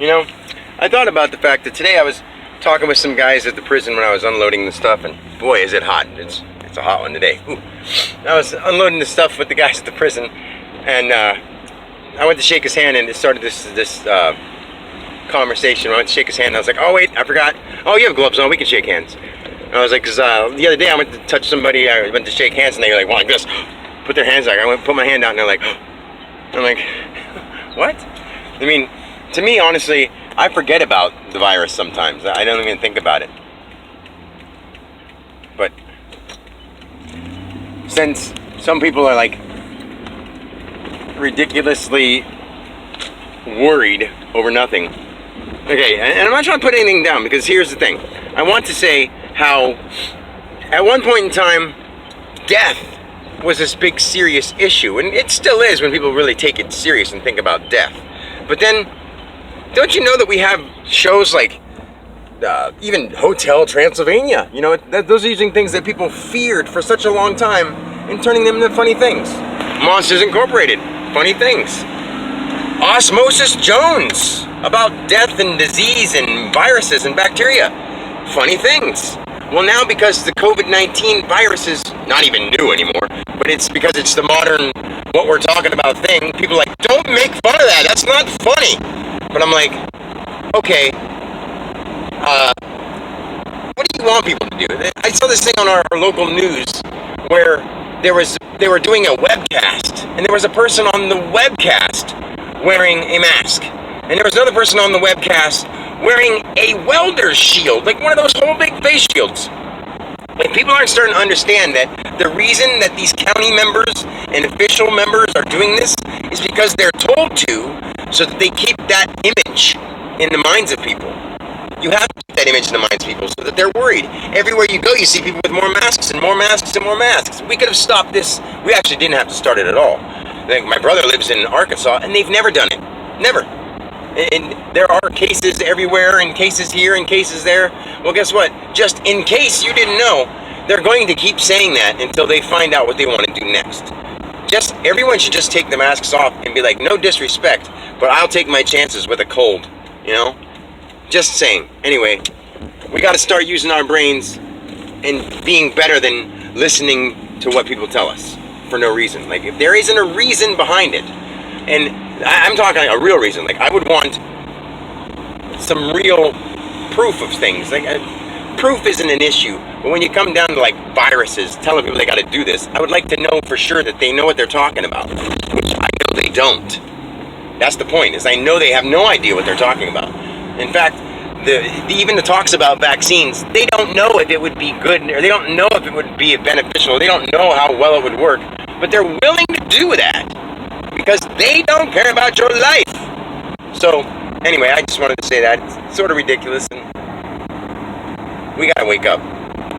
You know, I thought about the fact that today I was talking with some guys at the prison when I was unloading the stuff, and boy, is it hot. It's a hot one today. Ooh. I was unloading the stuff with the guys at the prison, and I went to shake his hand, and it started this conversation. I went to shake his hand, and I was like, oh wait, I forgot. Oh, you have gloves on, we can shake hands. And I was like, because the other day I went to touch somebody, I went to shake hands, and they were like, well, just put their hands out. I went to put my hand out, and they're like, I'm like, what? I mean, to me, honestly, I forget about the virus sometimes. I don't even think about it. But since some people are like ridiculously worried over nothing. Okay, and I'm not trying to put anything down, because here's the thing. I want to say how at one point in time, death was this big serious issue, and it still is when people really take it serious and think about death. But then, don't you know that we have shows like even Hotel Transylvania? You know, those are using things that people feared for such a long time and turning them into funny things. Monsters Incorporated, funny things. Osmosis Jones, about death and disease and viruses and bacteria, funny things. Well, now because the COVID-19 virus is not even new anymore, but it's because it's the modern, what we're talking about thing, people are like, don't make fun of that, that's not funny. But I'm like, okay, what do you want people to do? I saw this thing on our local news where they were doing a webcast, and there was a person on the webcast wearing a mask, and there was another person on the webcast wearing a welder's shield, like one of those whole big face shields. Like, people aren't starting to understand that the reason that these county members and official members are doing this is because they're told to, so that they keep that image in the minds of people. You have to keep that image in the minds of people so that they're worried. Everywhere you go, you see people with more masks and more masks and more masks. We could have stopped this. We actually didn't have to start it at all. Like, my brother lives in Arkansas, and they've never done it. Never. And there are cases everywhere, and cases here, and cases there. Well, guess what? Just in case you didn't know, they're going to keep saying that until they find out what they want to do next. Everyone should just take the masks off and be like, no disrespect, but I'll take my chances with a cold, you know? Just saying. Anyway, we got to start using our brains and being better than listening to what people tell us for no reason. Like, if there isn't a reason behind it, and I'm talking like a real reason. Like, I would want some real proof of things. Like, proof isn't an issue, but when you come down to like viruses, telling people they got to do this, I would like to know for sure that they know what they're talking about, which I know they don't. That's the point. Is I know they have no idea what they're talking about. In fact, even the talks about vaccines, they don't know if it would be good, or they don't know if it would be beneficial. They don't know how well it would work, but they're willing to do that because they don't care about your life. So, anyway, I just wanted to say that. It's sort of ridiculous, and we gotta wake up.